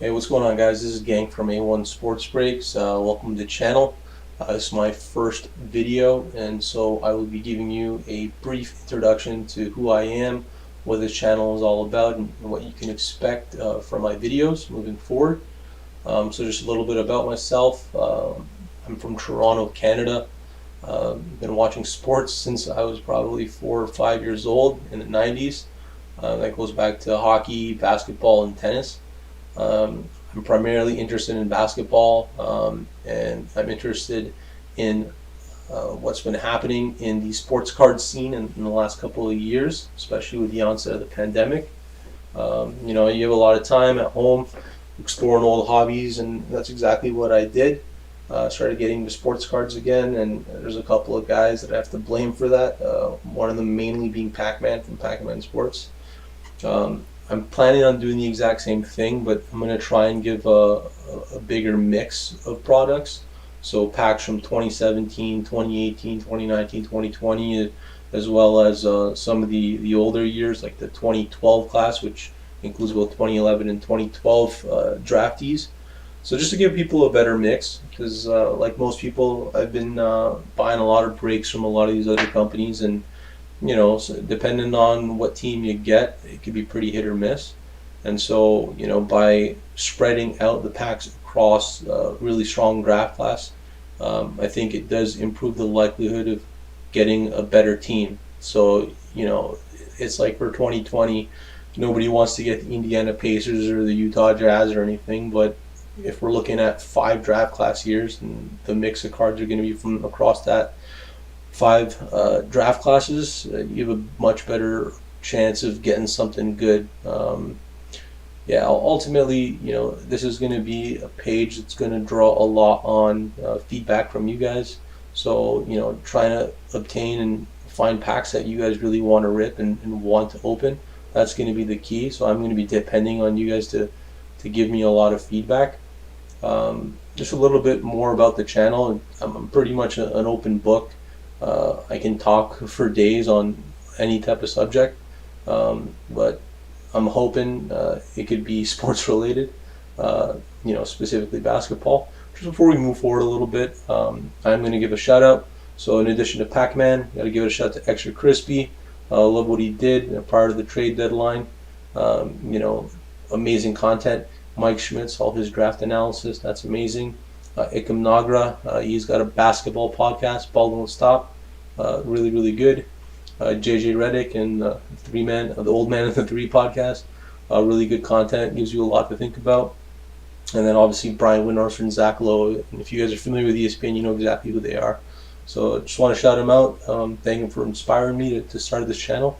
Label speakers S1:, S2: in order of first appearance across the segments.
S1: Hey, what's going on, guys? This is Gang from A1 Sports Breaks. Welcome to the channel. This is my first video, and so I will be giving you a brief introduction to who I am, what this channel is all about, and what you can expect from my videos moving forward. So just a little bit about myself. I'm from Toronto, Canada. Been watching sports since I was probably 4 or 5 years old in the 90s. That goes back to hockey, basketball, and tennis. I'm primarily interested in basketball, and I'm interested in what's been happening in the sports card scene in the last couple of years, especially with the onset of the pandemic. You have a lot of time at home exploring old hobbies, and that's exactly what I did. Started getting into sports cards again, and there's a couple of guys that I have to blame for that. One of them mainly being Pac-Man from Pac-Man Sports. I'm planning on doing the exact same thing, but I'm going to try and give a bigger mix of products. So packs from 2017, 2018, 2019, 2020, as well as some of the older years, like the 2012 class, which includes both 2011 and 2012 draftees. So just to give people a better mix, because like most people, I've been buying a lot of breaks from a lot of these other companies, and so depending on what team you get, it could be pretty hit or miss. And so, by spreading out the packs across a really strong draft class, I think it does improve the likelihood of getting a better team. So, it's like for 2020, nobody wants to get the Indiana Pacers or the Utah Jazz or anything, but if we're looking at 5 draft class years, and the mix of cards are going to be from across that 5 draft classes, you have a much better chance of getting something good. Ultimately, this is going to be a page that's going to draw a lot on feedback from you guys. So, trying to obtain and find packs that you guys really want to rip and want to open, that's going to be the key. So I'm going to be depending on you guys to give me a lot of feedback. Just a little bit more about the channel. I'm pretty much an open book. I can talk for days on any type of subject, but I'm hoping it could be sports related, specifically basketball. Just before we move forward a little bit, I'm going to give a shout out. So in addition to Pac-Man, got to give it a shout out to Extra Crispy. Love what he did prior to the trade deadline. Amazing content. Mike Schmitz, all his draft analysis, that's amazing. Ikam Nagra, he's got a basketball podcast, Ball Won't Stop, really, really good. JJ Reddick and the Old Man and the Three podcast, really good content, gives you a lot to think about. And then obviously Brian Windhorst and Zach Lowe, and if you guys are familiar with ESPN, you know exactly who they are. So just want to shout them out, thank them for inspiring me to start this channel.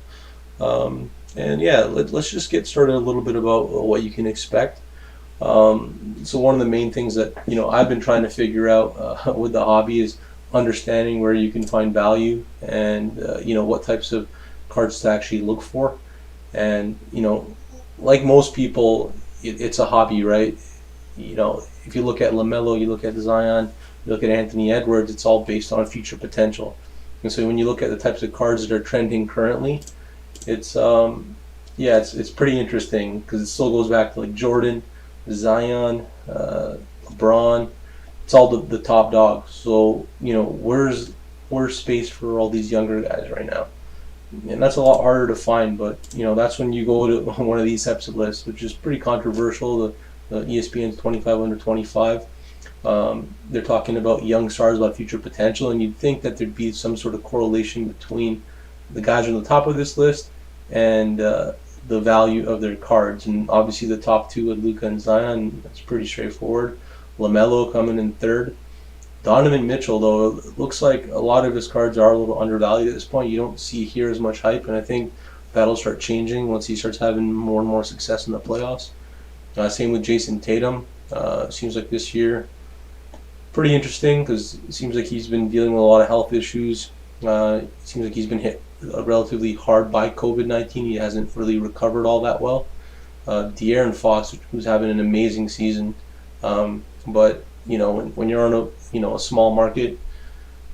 S1: Let's just get started a little bit about what you can expect. So one of the main things that I've been trying to figure out with the hobby is understanding where you can find value, and what types of cards to actually look for. And like most people, it's a hobby, right? If you look at LaMelo, you look at Zion, you look at Anthony Edwards, it's all based on future potential. And so when you look at the types of cards that are trending currently, it's pretty interesting, because it still goes back to like Jordan, Zion, LeBron. It's all the top dogs. So where's space for all these younger guys right now? And that's a lot harder to find. But that's when you go to one of these types of lists, which is pretty controversial. The ESPN's 25 under 25. They're talking about young stars, about future potential, and you'd think that there'd be some sort of correlation between the guys on the top of this list and the value of their cards. And obviously the top 2 with Luka and Zion, that's pretty straightforward. LaMelo coming in 3rd. Donovan Mitchell, though, it looks like a lot of his cards are a little undervalued at this point. You don't hear as much hype, and I think that'll start changing once he starts having more and more success in the playoffs. Same with Jason Tatum. Seems like this year pretty interesting, because it seems like he's been dealing with a lot of health issues. It seems like he's been hit relatively hard by COVID-19. He hasn't really recovered all that well. De'Aaron Fox, who's having an amazing season, but when you're on a small market,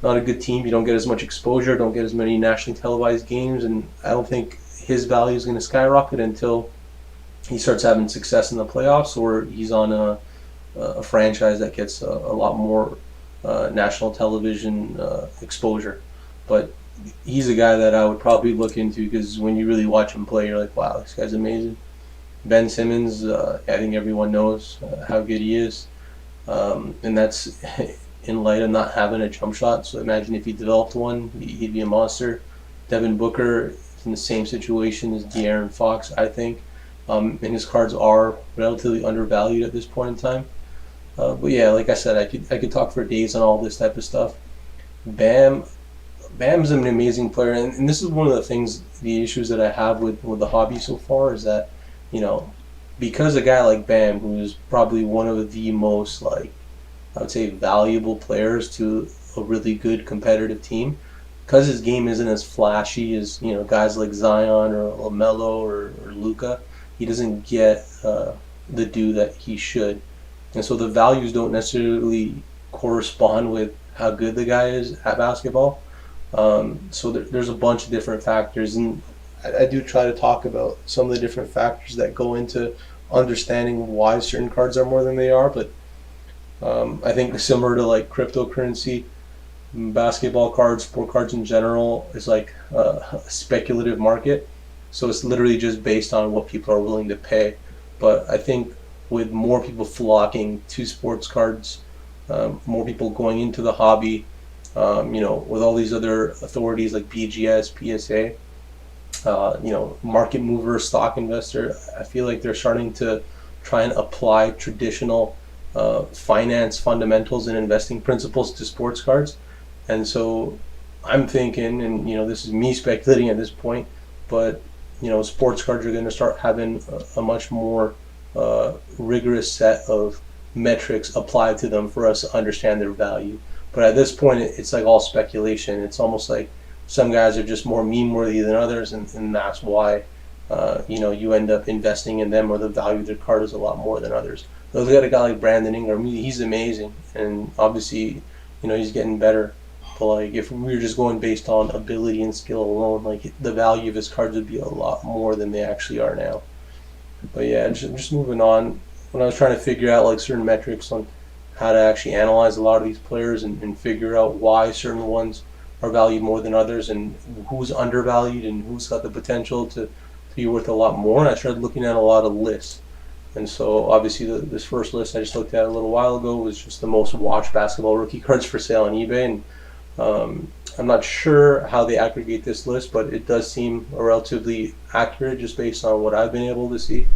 S1: not a good team, you don't get as much exposure, don't get as many nationally televised games, and I don't think his value is going to skyrocket until he starts having success in the playoffs, or he's on a franchise that gets a lot more national television exposure. But he's a guy that I would probably look into, because when you really watch him play, you're like, wow, this guy's amazing. Ben Simmons, I think everyone knows how good he is, and that's in light of not having a jump shot. So imagine if he developed one, he'd be a monster. Devin Booker is in the same situation as De'Aaron Fox, I think, and his cards are relatively undervalued at this point in time. But yeah, like I said, I could talk for days on all this type of stuff. Bam, Bam's an amazing player, and this is one of the things, the issues that I have with the hobby so far is that, you know, because a guy like Bam, who is probably one of the most, like, I would say, valuable players to a really good competitive team, because his game isn't as flashy as, you know, guys like Zion or LaMelo or Luca, he doesn't get the due that he should, and so the values don't necessarily correspond with how good the guy is at basketball. So there's a bunch of different factors, and I do try to talk about some of the different factors that go into understanding why certain cards are more than they are. But I think similar to like cryptocurrency, basketball cards, sport cards in general is like a speculative market. So it's literally just based on what people are willing to pay. But I think with more people flocking to sports cards, more people going into the hobby, you know, with all these other authorities like BGS, PSA, you know, market mover, stock investor, I feel like they're starting to try and apply traditional finance fundamentals and investing principles to sports cards. And so I'm thinking, and you know, this is me speculating at this point, but you know, sports cards are going to start having a much more rigorous set of metrics applied to them for us to understand their value. But at this point, it's like all speculation. It's almost like some guys are just more meme worthy than others, and that's why you know, you end up investing in them, or the value of their card is a lot more than others. So look at a guy like Brandon Ingram. He's amazing, and obviously, you know, he's getting better. But like, if we were just going based on ability and skill alone, like the value of his cards would be a lot more than they actually are now. But yeah, just moving on. When I was trying to figure out like certain metrics on how to actually analyze a lot of these players, and figure out why certain ones are valued more than others, and who's undervalued and who's got the potential to be worth a lot more, and I started looking at a lot of lists. And so obviously this first list I just looked at a little while ago was just the most watched basketball rookie cards for sale on eBay. And I'm not sure how they aggregate this list, but it does seem relatively accurate just based on what I've been able to see.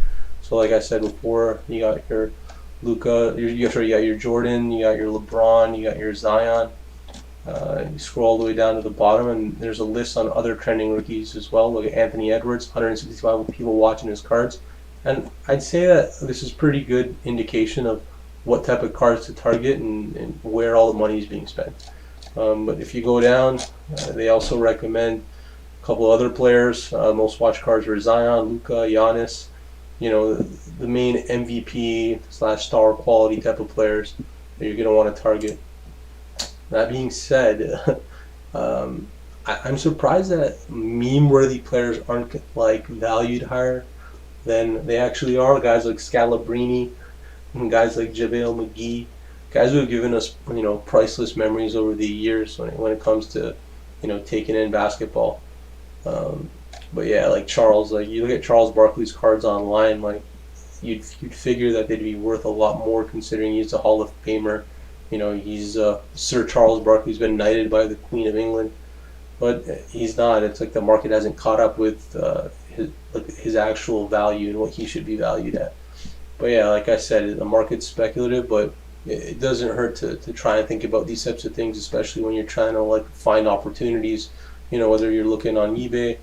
S1: So like I said before, you got your Luca, you got your Jordan, you got your LeBron, you got your Zion. You scroll all the way down to the bottom, and there's a list on other trending rookies as well. Look at Anthony Edwards, 165 people watching his cards. And I'd say that this is pretty good indication of what type of cards to target, and where all the money is being spent. But if you go down, they also recommend a couple other players. Most watched cards are Zion, Luca, Giannis. You know, the main MVP / star quality type of players that you're going to want to target. That being said, I'm surprised that meme-worthy players aren't like valued higher than they actually are. Guys like Scalabrini, and guys like JaVale McGee, guys who have given us, you know, priceless memories over the years when it comes to, you know, taking in basketball. But yeah, like Charles, like you look at Charles Barkley's cards online, like you'd figure that they'd be worth a lot more, considering he's a Hall of Famer. You know, he's Sir Charles Barkley's been knighted by the Queen of England, but he's not. It's like the market hasn't caught up with his actual value and what he should be valued at. But yeah, like I said, the market's speculative, but it doesn't hurt to try and think about these types of things, especially when you're trying to like find opportunities. You know, whether you're looking on eBay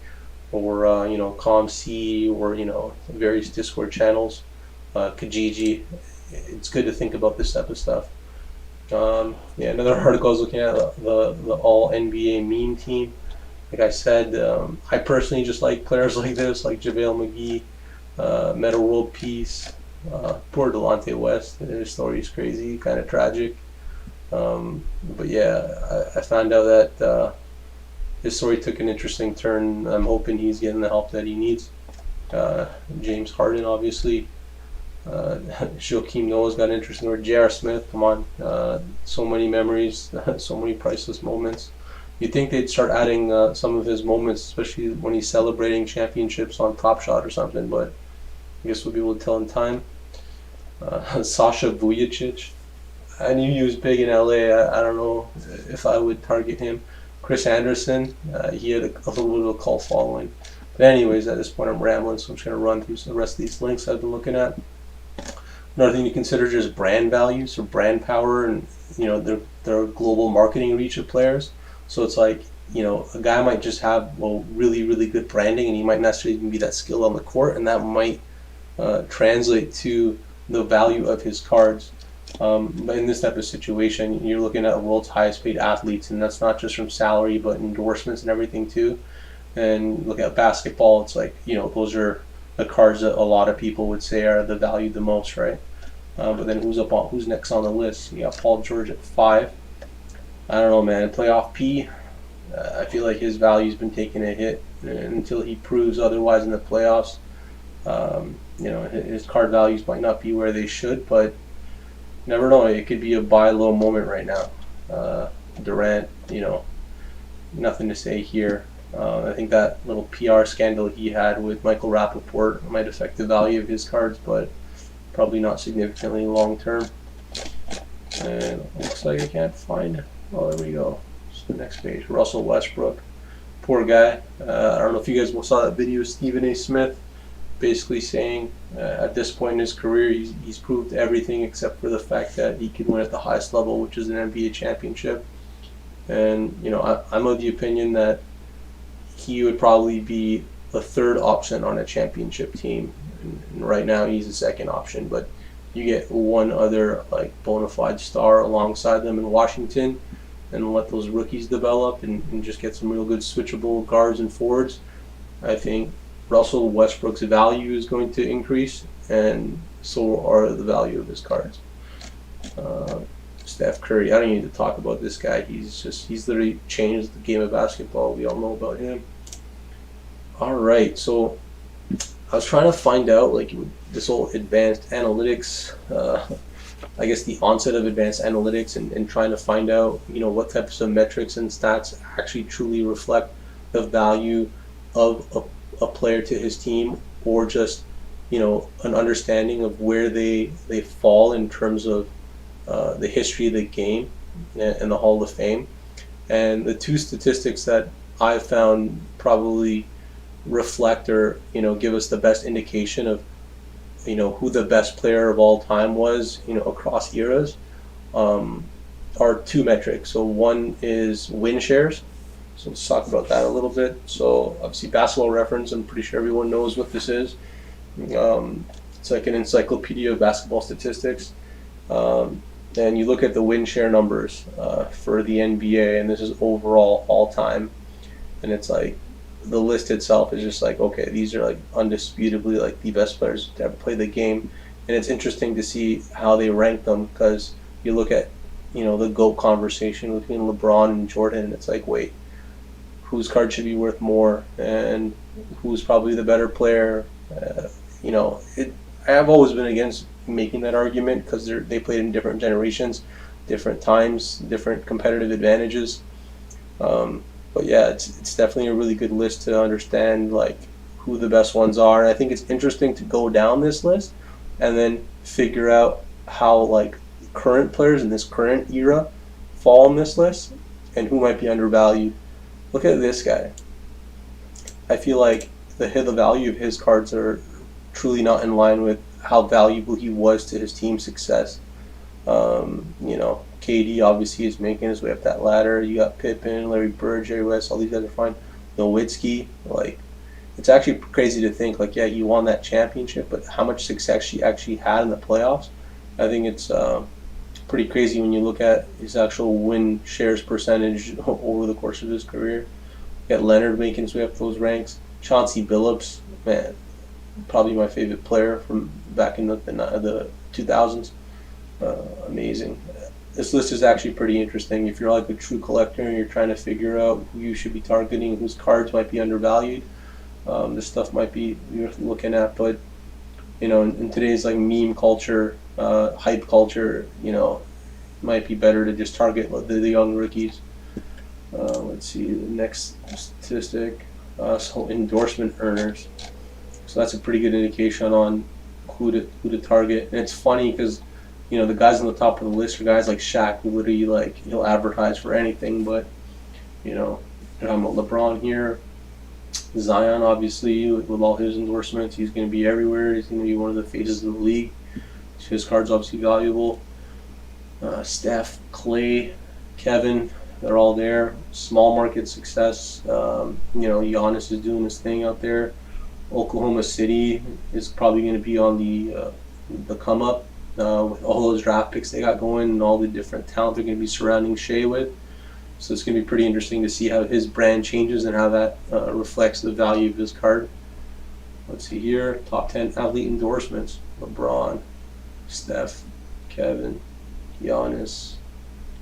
S1: or you know, ComC, or you know, various Discord channels, Kijiji. It's good to think about this type of stuff. Yeah, another article I was looking at, the All NBA meme team. Like I said, I personally just like players like this, like JaVale McGee, Meta World Peace, poor Delonte West. His story is crazy, kind of tragic. But yeah, I found out that his story took an interesting turn. I'm hoping he's getting the help that he needs. James Harden, obviously. Joakim Noah's got interesting. Or J.R. Smith, come on. So many memories, so many priceless moments. You'd think they'd start adding some of his moments, especially when he's celebrating championships on Top Shot or something, but I guess we'll be able to tell in time. Sasha Vujacic. I knew he was big in LA. I don't know if I would target him. Chris Anderson, he had a little bit of a cult following. But anyways, at this point I'm rambling, so I'm just going to run through the rest of these links I've been looking at. Another thing to consider is just brand values or brand power, and their global marketing reach of players. So it's like, a guy might just have really really good branding, and he might not necessarily even be that skilled on the court, and that might translate to the value of his cards. But in this type of situation, you're looking at the world's highest paid athletes, and that's not just from salary, but endorsements and everything too. And look at basketball, it's like, those are the cards that a lot of people would say are the value the most, right? But then who's next on the list? You got Paul George at 5. I don't know, man. Playoff P, I feel like his value's been taking a hit until he proves otherwise in the playoffs. His card values might not be where they should, but never know. It could be a buy low moment right now. Durant, nothing to say here. I think that little PR scandal he had with Michael Rappaport might affect the value of his cards, but probably not significantly long term. And it looks like I can't find. Oh, there we go. It's the next page. Russell Westbrook. Poor guy. I don't know if you guys saw that video of Stephen A. Smith basically saying at this point in his career he's proved everything except for the fact that he can win at the highest level, which is an NBA championship. And I'm of the opinion that he would probably be the third option on a championship team, and right now he's the second option, but you get one other like bona fide star alongside them in Washington and let those rookies develop and just get some real good switchable guards and forwards. I think Russell Westbrook's value is going to increase, and so are the value of his cards. Steph Curry, I don't need to talk about this guy. He's literally changed the game of basketball. We all know about him. All right, so I was trying to find out like this whole advanced analytics, I guess the onset of advanced analytics, and trying to find out what types of metrics and stats actually truly reflect the value of a player to his team, or just an understanding of where they fall in terms of the history of the game and the Hall of Fame. And the two statistics that I found probably reflect or give us the best indication of who the best player of all time was across eras are two metrics. So one is win shares. So let's talk about that a little bit. So obviously Basketball Reference, I'm pretty sure everyone knows what this is. It's like an encyclopedia of basketball statistics. And you look at the win share numbers for the NBA, and this is overall all time. And it's like the list itself is just like, okay, these are like undisputably like the best players to ever play the game. And it's interesting to see how they rank them, because you look at the GOAT conversation between LeBron and Jordan, and it's like, wait, whose card should be worth more, and who's probably the better player? I've always been against making that argument, because they played in different generations, different times, different competitive advantages. But yeah, it's definitely a really good list to understand like who the best ones are. And I think it's interesting to go down this list and then figure out how like current players in this current era fall on this list and who might be undervalued. Look at this guy. I feel like the value of his cards are truly not in line with how valuable he was to his team's success. KD obviously is making his way up that ladder. You got Pippen, Larry Bird, Jerry West, all these guys are fine. Nowitzki, like, it's actually crazy to think, like, yeah, he won that championship, but how much success he actually had in the playoffs. I think it's pretty crazy when you look at his actual win shares percentage over the course of his career. You got Leonard making his way up those ranks. Chauncey Billups, man, probably my favorite player from back in the 2000s. Amazing. This list is actually pretty interesting. If you're like a true collector and you're trying to figure out who you should be targeting, whose cards might be undervalued, This stuff might be worth looking at, but in today's like meme culture, hype culture, it might be better to just target the young rookies. Let's see the next statistic. So endorsement earners. So that's a pretty good indication on who to target. And it's funny because the guys on the top of the list are guys like Shaq, who literally he'll advertise for anything. But I'm LeBron here. Zion, obviously, with all his endorsements, he's going to be everywhere. He's going to be one of the faces of the league. His card's obviously valuable. Steph, Clay, Kevin, they're all there. Small market success. Giannis is doing his thing out there. Oklahoma City is probably going to be on the come up with all those draft picks they got going and all the different talent they're going to be surrounding Shea with. So it's going to be pretty interesting to see how his brand changes and how that reflects the value of his card. Let's see here, top 10 athlete endorsements. LeBron, Steph, Kevin, Giannis,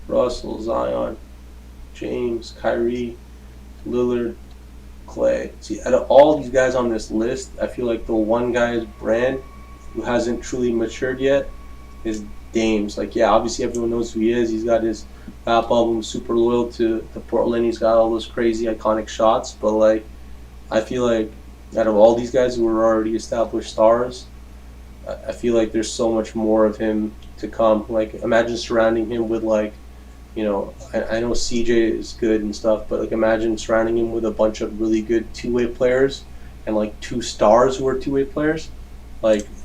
S1: Russell, Zion, James, Kyrie, Lillard, Clay. See, out of all these guys on this list, I feel like the one guy's brand who hasn't truly matured yet is Dame's. Obviously everyone knows who he is. He's got his rap album, super loyal to Portland. He's got all those crazy iconic shots. But I feel like out of all these guys who are already established stars, I feel like there's so much more of him to come. Imagine surrounding him with I know CJ is good and stuff, but imagine surrounding him with a bunch of really good two-way players and two stars who are two-way players.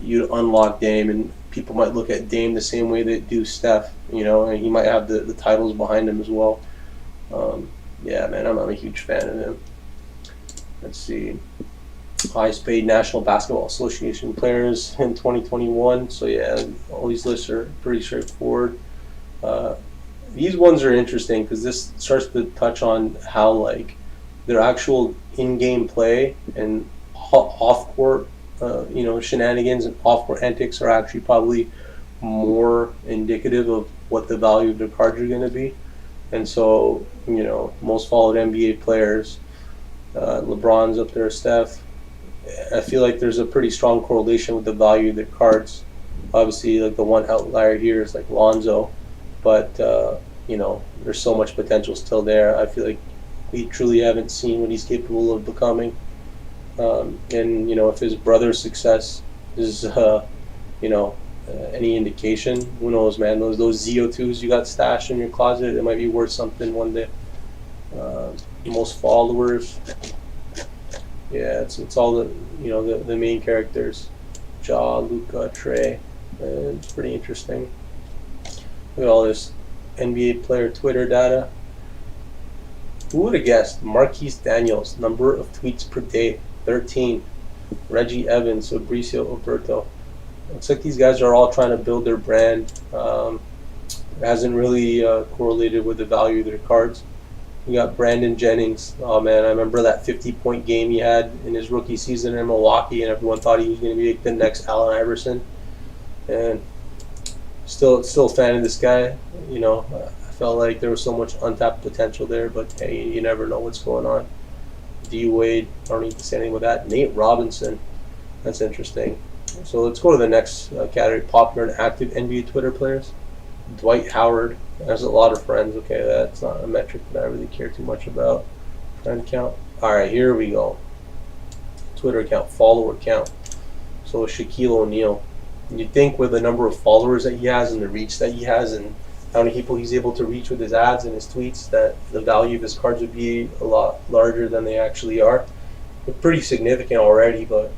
S1: You'd unlock Dame, and people might look at Dame the same way they do Steph, and he might have the titles behind him as well. Yeah, man, I'm a huge fan of him. Let's see. Highest paid National Basketball Association players in 2021. So yeah, all these lists are pretty straightforward. These ones are interesting because this starts to touch on how their actual in-game play and off-court shenanigans and off-court antics are actually probably more indicative of what the value of their cards are going to be. And so, most followed NBA players, LeBron's up there, Steph. I feel like there's a pretty strong correlation with the value of their cards. Obviously, the one outlier here is Lonzo, but there's so much potential still there. I feel like we truly haven't seen what he's capable of becoming. And if his brother's success is any indication, who knows, man? Those ZO2s you got stashed in your closet, it might be worth something one day. Most followers, yeah, it's all the main characters, Ja, Luka, Trey. It's pretty interesting. Look at all this NBA player Twitter data. Who would have guessed? Marquise Daniels, number of tweets per day, 13. Reggie Evans, Fabricio Oberto. Looks like these guys are all trying to build their brand. It hasn't really correlated with the value of their cards. We got Brandon Jennings. Oh man, I remember that 50-point game he had in his rookie season in Milwaukee, and everyone thought he was going to be the next Allen Iverson. And still a fan of this guy. I felt like there was so much untapped potential there, but hey, you never know what's going on. D Wade, I don't need to say anything with that. Nate Robinson, that's interesting. So let's go to the next category: popular and active NBA Twitter players. Dwight Howard has a lot of friends. Okay, that's not a metric that I really care too much about. Friend count. All right, here we go. Twitter account, follower count. So Shaquille O'Neal. You'd think with the number of followers that he has and the reach that he has and how many people he's able to reach with his ads and his tweets that the value of his cards would be a lot larger than they actually are. They're pretty significant already, but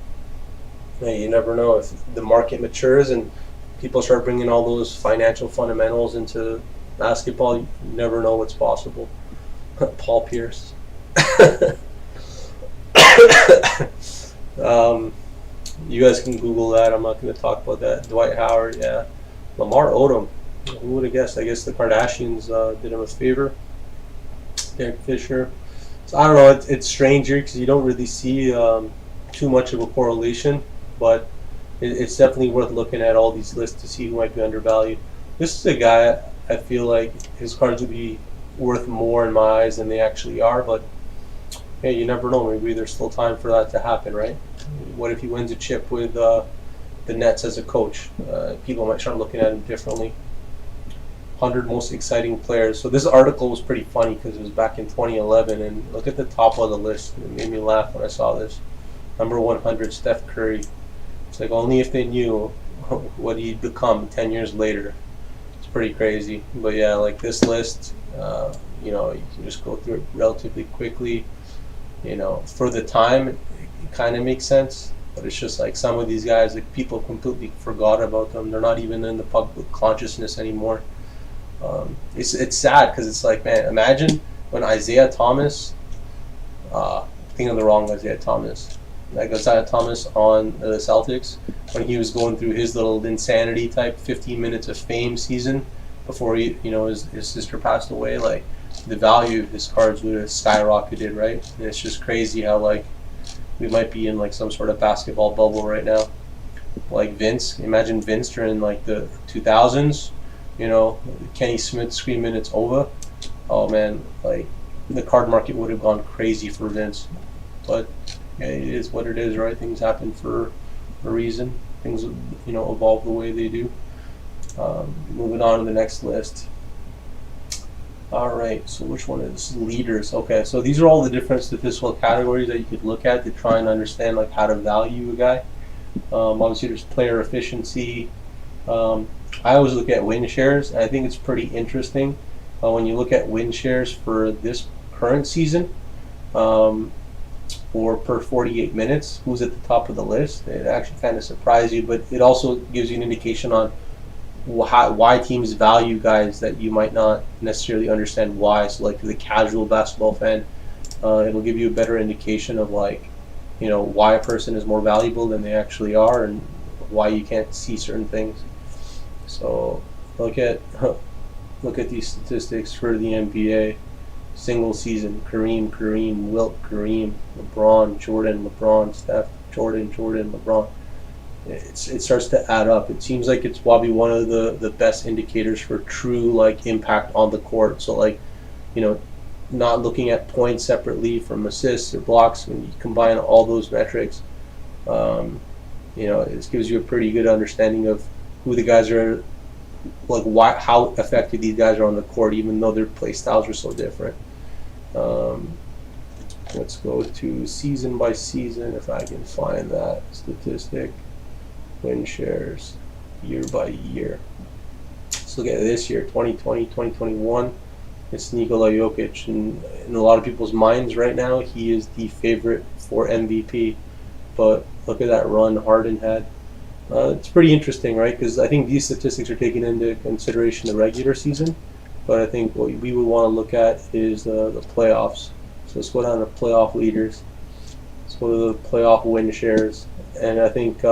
S1: you never know. If the market matures and people start bringing all those financial fundamentals into basketball, you never know what's possible. Paul Pierce. You guys can Google that. I'm not going to talk about that. Dwight Howard, yeah. Lamar Odom. Who would have guessed? I guess the Kardashians did him a favor. Derek Fisher. So I don't know. It's strange here because you don't really see too much of a correlation, but it's definitely worth looking at all these lists to see who might be undervalued. This is a guy I feel like his cards would be worth more in my eyes than they actually are, but hey, you never know. Maybe there's still time for that to happen, right? What if he wins a chip with the Nets as a coach? People might start looking at him differently. 100 most exciting players. So this article was pretty funny because it was back in 2011, and look at the top of the list. It made me laugh when I saw this. Number 100, Steph Curry. It's like only if they knew what he'd become 10 years later. It's pretty crazy. But yeah, like this list, you can just go through it relatively quickly. For the time, it kind of makes sense. But it's just like some of these guys, like people completely forgot about them. They're not even in the public consciousness anymore. It's sad because it's like, man, imagine when Isaiah Thomas, thinking of the wrong Isaiah Thomas, like Isaiah Thomas on the Celtics, when he was going through his little insanity type 15 minutes of fame season before his sister passed away, like the value of his cards would have skyrocketed, right? And it's just crazy how like we might be in like some sort of basketball bubble right now. Like Vince, imagine Vince during like the 2000s. Kenny Smith screaming it's over. Oh man, like the card market would have gone crazy for Vince. But yeah, it is what it is, right? Things happen for a reason. Things evolve the way they do. Moving on to the next list. All right, so which one is leaders? Okay, so these are all the different statistical categories that you could look at to try and understand like how to value a guy. Obviously, there's player efficiency. I always look at win shares, and I think it's pretty interesting when you look at win shares for this current season, or per 48 minutes, who's at the top of the list. It actually kind of surprised you, but it also gives you an indication on why teams value guys that you might not necessarily understand why. So like to the casual basketball fan, it'll give you a better indication of like, why a person is more valuable than they actually are and why you can't see certain things. So look at these statistics for the NBA. Single season: Kareem, Wilt, Kareem, LeBron, Jordan, LeBron, Steph, Jordan, LeBron. It starts to add up. It seems like it's probably one of the best indicators for true like impact on the court. So like, not looking at points separately from assists or blocks. When you combine all those metrics, it gives you a pretty good understanding of who the guys are, like how effective these guys are on the court, even though their play styles are so different. Let's go to season by season if I can find that statistic. Win shares year by year. Let's look at this year, 2020, 2021. It's Nikola Jokic, and in a lot of people's minds right now, he is the favorite for MVP. But look at that run Harden had. It's pretty interesting, right? Because I think these statistics are taking into consideration the regular season, but I think what we would want to look at is the playoffs. So let's go down to playoff leaders. Let's go to the playoff win shares, and I think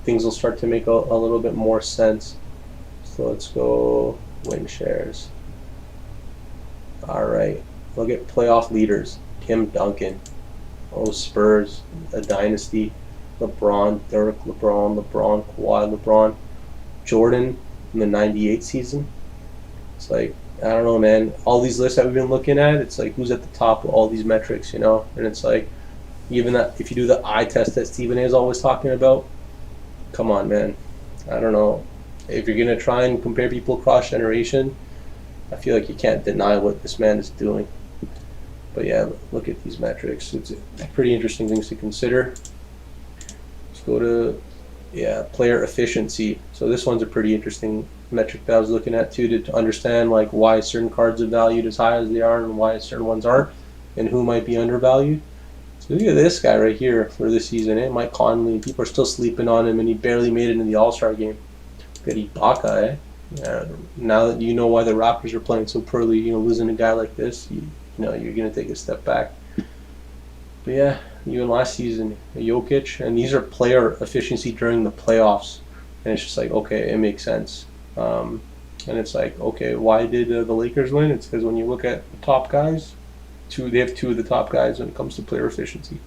S1: things will start to make a little bit more sense. So let's go win shares. All right, look at playoff leaders. Tim Duncan. Oh, Spurs, a dynasty. LeBron, Dirk, LeBron, Kawhi, LeBron, Jordan in the 98 season. It's like, I don't know, man. All these lists that we've been looking at, it's like who's at the top of all these metrics, And it's like, even that if you do the eye test that Stephen A is always talking about, come on, man. I don't know. If you're going to try and compare people across generation, I feel like you can't deny what this man is doing. But yeah, look at these metrics. It's pretty interesting things to consider. Let's go to player efficiency. So this one's a pretty interesting metric that I was looking at too, to understand like why certain cards are valued as high as they are and why certain ones aren't, and who might be undervalued. So look at this guy right here for this season, Mike Conley. People are still sleeping on him, and he barely made it in the All-Star game. Look at Ibaka, now that you know why the Raptors are playing so poorly, losing a guy like this, you're going to take a step back. But yeah, even last season, Jokic, and these are player efficiency during the playoffs, and it's just like, okay, it makes sense. And it's like, okay, why did the Lakers win? It's because when you look at the top guys, they have two of the top guys when it comes to player efficiency.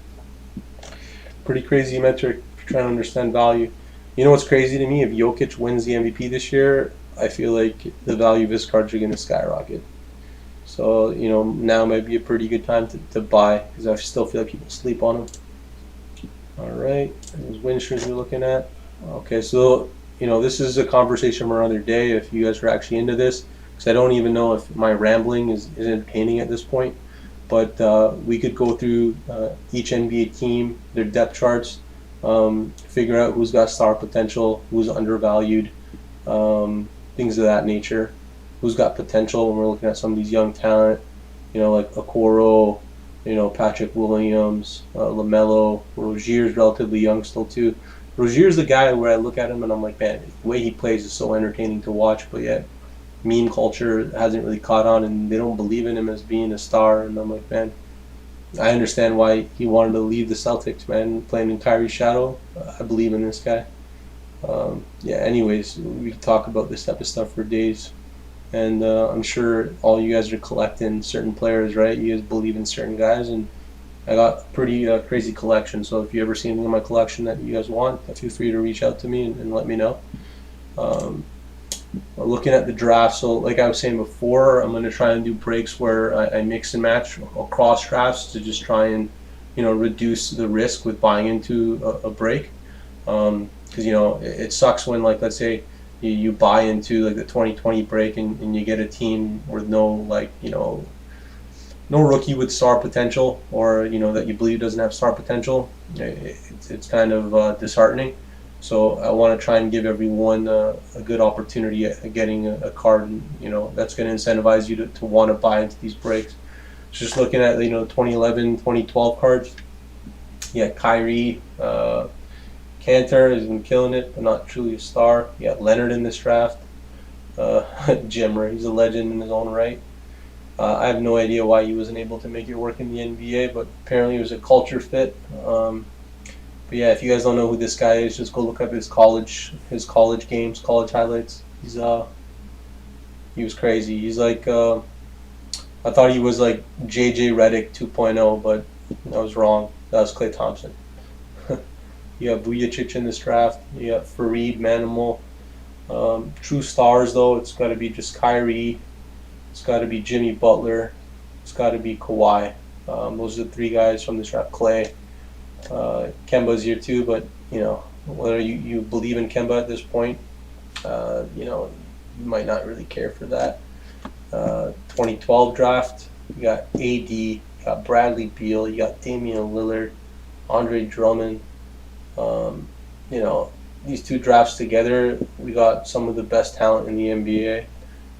S1: Pretty crazy metric if you're trying to understand value. You know what's crazy to me? If Jokic wins the MVP this year, I feel like the value of his cards are going to skyrocket. So, now might be a pretty good time to buy because I still feel like people sleep on them. All right, those Winsters you're looking at. Okay, so, this is a conversation for another day if you guys are actually into this, because I don't even know if my rambling is entertaining at this point. But we could go through each NBA team, their depth charts, figure out who's got star potential, who's undervalued, things of that nature, who's got potential when we're looking at some of these young talent, like Okoro, Patrick Williams, LaMelo. Rozier's relatively young still too. Rozier's the guy where I look at him and I'm like, man, the way he plays is so entertaining to watch, but yet meme culture hasn't really caught on and they don't believe in him as being a star. And I'm like, man, I understand why he wanted to leave the Celtics, man, playing in Kyrie's shadow. I believe in this guy. Yeah, anyways, we can talk about this type of stuff for days. And I'm sure all you guys are collecting certain players, right? You guys believe in certain guys, and I got a pretty crazy collection. So if you ever see anything in my collection that you guys want, feel free to reach out to me and let me know. Looking at the draft, so like I was saying before, I'm going to try and do breaks where I mix and match across drafts to just try and reduce the risk with buying into a break. Because it sucks when, like, let's say you buy into like the 2020 break and you get a team with no rookie with star potential, or that you believe doesn't have star potential. It's kind of disheartening. So I want to try and give everyone a good opportunity at getting a card, that's going to incentivize you to want to buy into these breaks. Just looking at 2011, 2012 cards, yeah, Kyrie, Cantor has been killing it, but not truly a star. You got Leonard in this draft. Jimmer, he's a legend in his own right. I have no idea why he wasn't able to make it work in the NBA, but apparently it was a culture fit. But yeah, if you guys don't know who this guy is, just go look up his college games, college highlights. He was crazy. He's like, I thought he was like JJ Redick 2.0, but I was wrong. That was Klay Thompson. You got Vujacic in this draft. You got Fareed, Manimal. True stars, though, it's got to be just Kyrie. It's got to be Jimmy Butler. It's got to be Kawhi. Those are the three guys from this draft. Klay. Kemba's here too, but whether you believe in Kemba at this point, you might not really care for that. 2012 draft, you got AD, you got Bradley Beal, you got Damian Lillard, Andre Drummond. These two drafts together, we got some of the best talent in the NBA.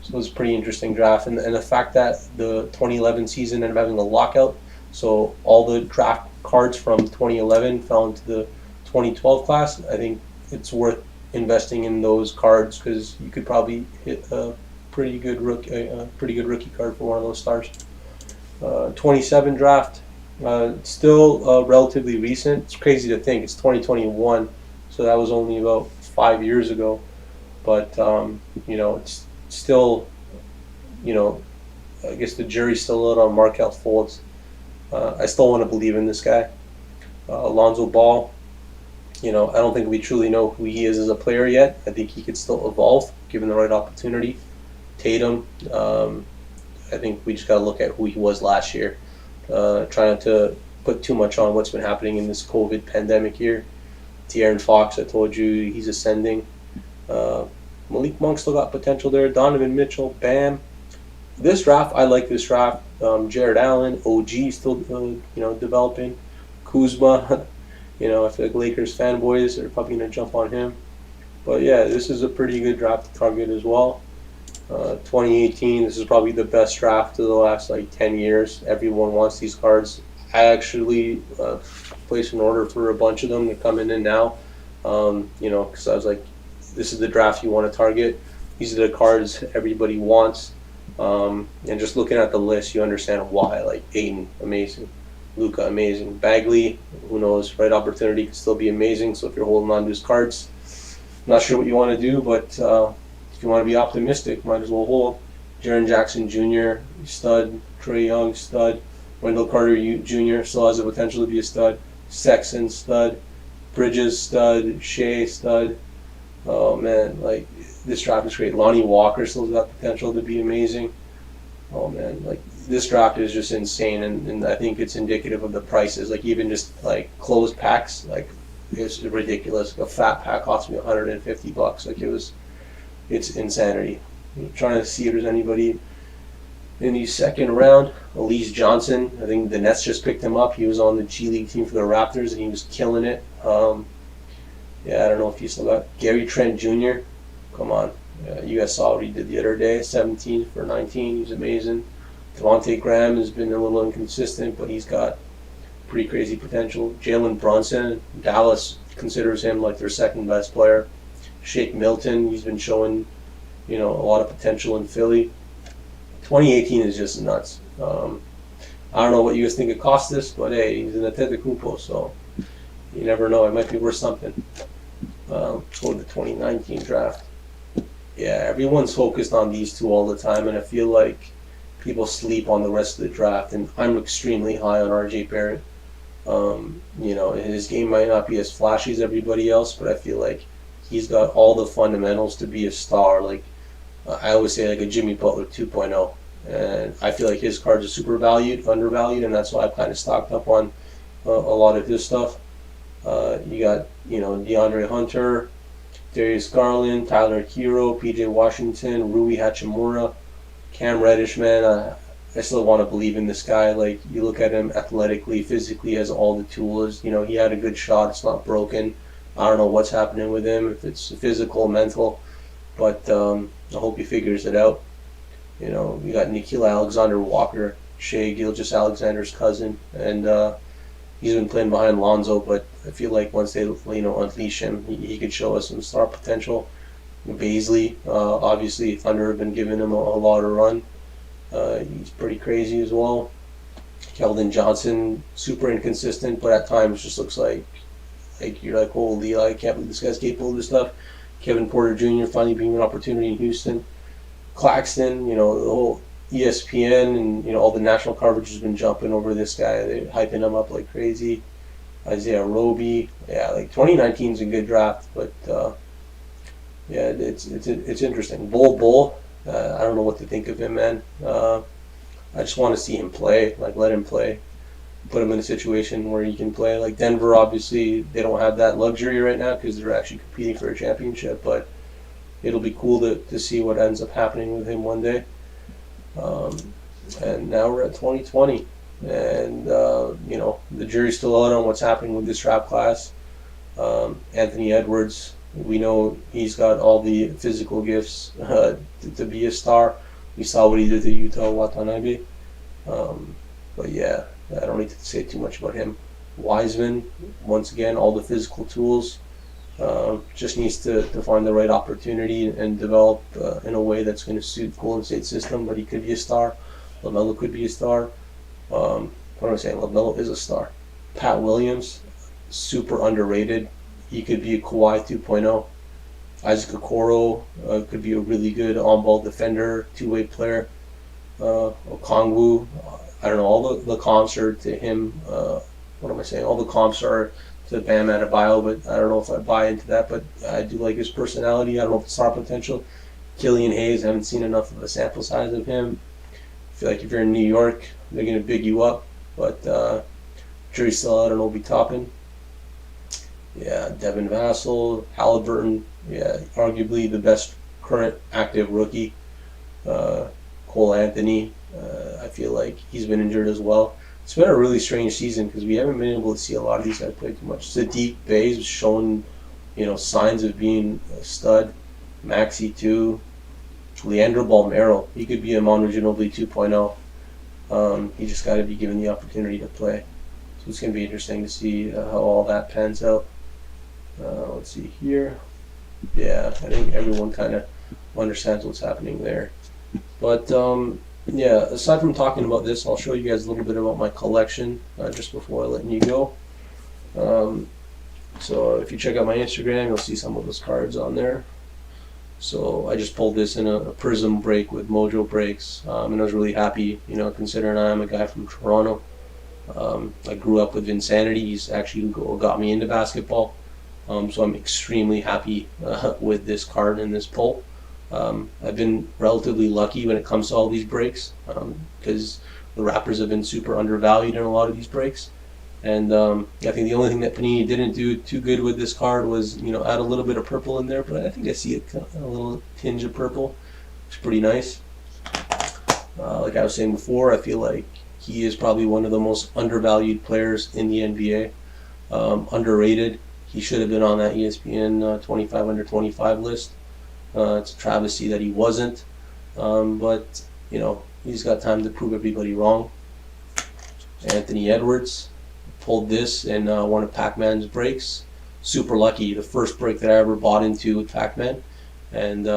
S1: So it was a pretty interesting draft, and the fact that the 2011 season ended up having a lockout, so all the draft cards from 2011 fell into the 2012 class. I think it's worth investing in those cards because you could probably hit a pretty good rookie card for one of those stars. 27 draft, still relatively recent. It's crazy to think it's 2021, so that was only about 5 years ago. But it's still, I guess the jury's still out on Markelle Fultz. I still want to believe in this guy. Alonzo Ball, I don't think we truly know who he is as a player yet. I think he could still evolve given the right opportunity. Tatum, I think we just got to look at who he was last year. Trying to put too much on what's been happening in this COVID pandemic year. De'Aaron Fox, I told you, he's ascending. Malik Monk still got potential there. Donovan Mitchell, Bam. This draft, I like this draft. Jared Allen, OG still, developing. Kuzma, I feel like Lakers fanboys are probably going to jump on him. But yeah, this is a pretty good draft to target as well. 2018, this is probably the best draft of the last 10 years. Everyone wants these cards. I actually placed an order for a bunch of them to come in now. Because I was like, this is the draft you want to target. These are the cards everybody wants. And just looking at the list, you understand why. Like Ayton, amazing. Luka, amazing. Bagley, who knows? Right opportunity could still be amazing. So if you're holding on to his cards, not sure what you want to do, but if you want to be optimistic, might as well hold. Jaren Jackson Jr., stud. Trae Young, stud. Wendell Carter Jr. still has the potential to be a stud. Sexton, stud. Bridges, stud. Shea, stud. Oh man, this draft is great. Lonnie Walker still has got potential to be amazing. Oh man, like this draft is just insane, and I think it's indicative of the prices. Like even just like closed packs, like it's ridiculous. Like a fat pack cost me $150. Like it's insanity. I'm trying to see if there's anybody in the second round. Elise Johnson, I think the Nets just picked him up. He was on the G League team for the Raptors, and he was killing it. Yeah, I don't know if you still got Gary Trent Jr. Come on. You guys saw what he did the other day, 17 for 19. He's amazing. Devontae Graham has been a little inconsistent, but he's got pretty crazy potential. Jalen Brunson, Dallas considers him like their second best player. Shake Milton, he's been showing, a lot of potential in Philly. 2018 is just nuts. I don't know what you guys think it cost this, but hey, he's in the Antetokounmpo, so you never know. It might be worth something. Let's go to the 2019 draft. Yeah, everyone's focused on these two all the time, and I feel like people sleep on the rest of the draft. And I'm extremely high on R.J. Barrett. His game might not be as flashy as everybody else, but I feel like he's got all the fundamentals to be a star. Like I always say, like a Jimmy Butler 2.0. And I feel like his cards are super undervalued, and that's why I've kind of stocked up on a lot of his stuff. You got, DeAndre Hunter, Darius Garland, Tyler Hero, PJ Washington, Rui Hachimura, Cam Reddish, man. I still want to believe in this guy. Like, you look at him athletically, physically, has all the tools. He had a good shot. It's not broken. I don't know what's happening with him, if it's physical, mental, but I hope he figures it out. We got Nikhil Alexander-Walker, Shai Gilgeous-Alexander's cousin, and he's been playing behind Lonzo, but I feel like once they, unleash him, he could show us some star potential. Baisley, obviously, Thunder have been giving him a lot of run. He's pretty crazy as well. Keldon Johnson, super inconsistent, but at times just looks like you're like, holy, I can't believe this guy's capable of this stuff. Kevin Porter Jr. finally being an opportunity in Houston. Claxton, the whole ESPN and all the national coverage has been jumping over this guy. They're hyping him up like crazy. Isaiah Roby, yeah, like 2019 is a good draft, but yeah, it's interesting. Bull, I don't know what to think of him, man. I just want to see him play, like let him play, put him in a situation where he can play. Like Denver, obviously, they don't have that luxury right now because they're actually competing for a championship, but it'll be cool to see what ends up happening with him one day. And now we're at 2020, and the jury's still out on what's happening with this draft class. Anthony Edwards, we know he's got all the physical gifts to be a star. We saw what he did to Utah Watanabe. But yeah, I don't need to say too much about him. Wiseman, once again, all the physical tools. Just needs to find the right opportunity and develop in a way that's going to suit Golden State's system, but he could be a star. LaMelo could be a star. What am I saying? LaMelo is a star. Pat Williams, super underrated. He could be a Kawhi 2.0. Isaac Okoro could be a really good on-ball defender, two-way player. Okongwu, I don't know, all the comps are to him. What am I saying? All the comps are to Bam Adebayo, but I don't know if I buy into that, but I do like his personality. I don't know if it's star potential. Killian Hayes, I haven't seen enough of a sample size of him. I feel like if you're in New York, they're going to big you up, but jury's still out on Obi Toppin. Yeah, Devin Vassell, Halliburton, yeah, arguably the best current active rookie. Cole Anthony, I feel like he's been injured as well. It's been a really strange season because we haven't been able to see a lot of these guys play too much. Sadiq Bey's was showing, signs of being a stud. Maxey too. Leandro Balmero, he could be a Manu Ginobili 2.0. He just got to be given the opportunity to play. So it's going to be interesting to see how all that pans out. Let's see here. Yeah, I think everyone kind of understands what's happening there. But yeah, aside from talking about this, I'll show you guys a little bit about my collection just before letting you go. So if you check out my Instagram, you'll see some of those cards on there. So I just pulled this in a Prism break with Mojo Breaks, and I was really happy, considering I'm a guy from Toronto. I grew up with Vinsanity. He's actually who got me into basketball. So I'm extremely happy with this card and this pull. I've been relatively lucky when it comes to all these breaks, because the wrappers have been super undervalued in a lot of these breaks. And I think the only thing that Panini didn't do too good with this card was, add a little bit of purple in there. But I think I see a little tinge of purple. It's pretty nice. Like I was saying before, I feel like he is probably one of the most undervalued players in the NBA. Underrated. He should have been on that ESPN 25 under 25 list. It's a travesty that he wasn't. But he's got time to prove everybody wrong. Anthony Edwards pulled this in one of Pac-Man's breaks. Super lucky. The first break that I ever bought into with Pac-Man. And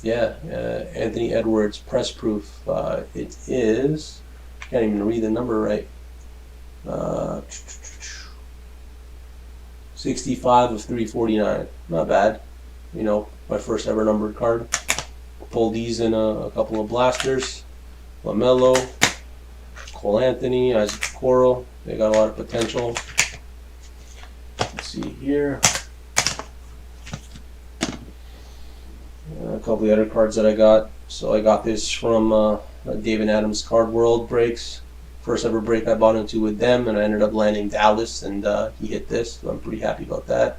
S1: Anthony Edwards press proof. It is, can't even read the number right. 65 of 349. Not bad. My first ever numbered card. Pulled these in a couple of blasters. LaMelo, Cole Anthony, Isaac Okoro. They got a lot of potential. Let's see here. A couple of the other cards that I got. So I got this from David Adams Card World breaks. First ever break I bought into with them, and I ended up landing Dallas, and he hit this, so I'm pretty happy about that.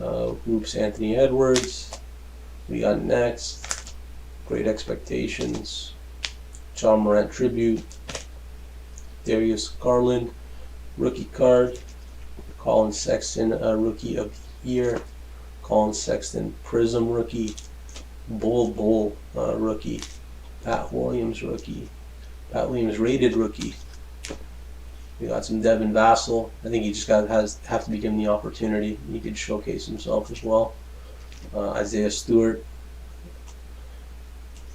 S1: Oops, Anthony Edwards. We got next. Great Expectations. John Morant Tribute. Darius Garland, rookie card. Colin Sexton, Rookie of the Year. Colin Sexton, Prism rookie. Bull rookie. Pat Williams rookie. Pat Williams rated rookie. We got some Devin Vassell. I think he just have to be given the opportunity. He could showcase himself as well. Isaiah Stewart.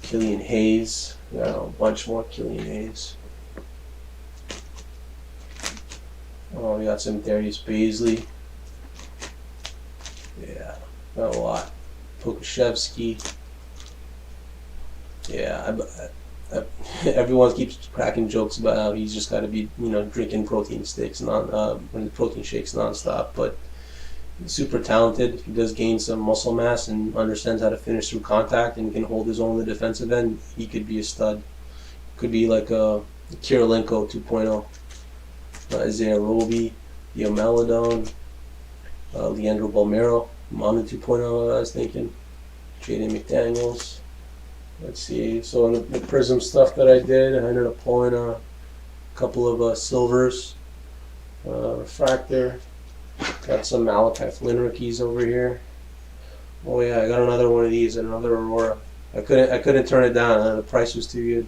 S1: Killian Hayes. We got a bunch more Killian Hayes. Oh, we got some Darius Baisley. Yeah, got a lot. Pokuševski. Yeah, everyone keeps cracking jokes about how he's just got to be, drinking protein shakes nonstop. But he's super talented. If he does gain some muscle mass and understands how to finish through contact and can hold his own in the defensive end, he could be a stud. Could be like a Kirilenko 2.0. Isaiah Roby, Theo Maladon, Leandro Bolmero, Manu 2.0, I was thinking. Jaden McDaniels. Let's see. So in the Prism stuff that I did, I ended up pulling a couple of silvers, refractor. Got some Malachi Flynn rookies over here. Oh yeah, I got another one of these and another Aurora. I couldn't turn it down. The price was too good.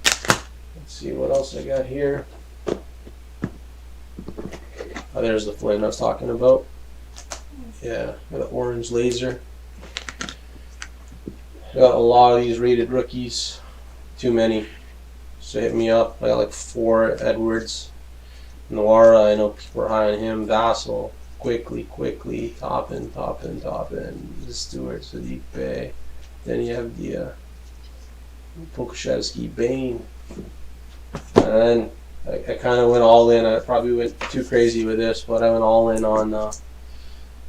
S1: Let's see what else I got here. Oh, there's the Flynn I was talking about. Yeah, got an orange laser. I got a lot of these rated rookies. Too many. So hit me up. I got like 4 Edwards. Noara, I know people are high on him. Vassell, quickly. Toppin. Stewart, Sadiq Bey. Then you have the Pokuševski, Bane. And I kind of went all in. I probably went too crazy with this, but I went all in on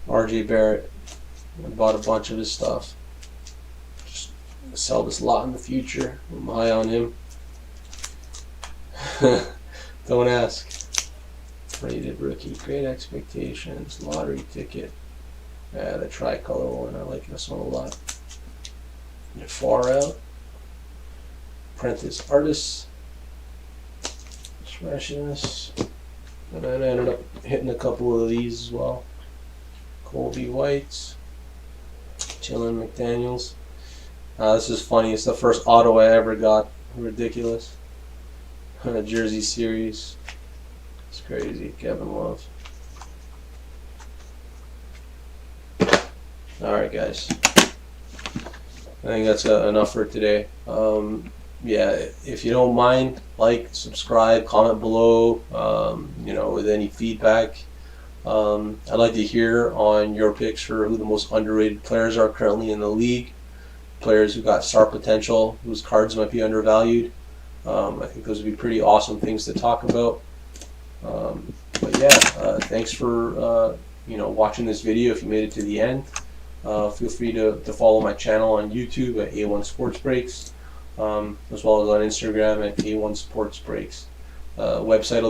S1: RJ Barrett. I bought a bunch of his stuff. Just sell this lot in the future. I'm high on him. Don't ask. Rated rookie, Great Expectations, lottery ticket. Yeah, the tricolor one. I like this one a lot. And far out. Apprentice Artists. Smashing this. And then I ended up hitting a couple of these as well. Colby Whites. Chillin McDaniels. This is funny. It's the first auto I ever got. Ridiculous. Jersey series. It's crazy. Kevin Love. Alright guys. I think that's enough for today. Yeah, if you don't mind, like, subscribe, comment below, with any feedback. I'd like to hear on your picks for who the most underrated players are currently in the league. Players who got star potential, whose cards might be undervalued. I think those would be pretty awesome things to talk about. But yeah, thanks for watching this video if you made it to the end. Feel free to follow my channel on YouTube at A1 Sports Breaks, as well as on Instagram at A1 Sports Breaks. Website will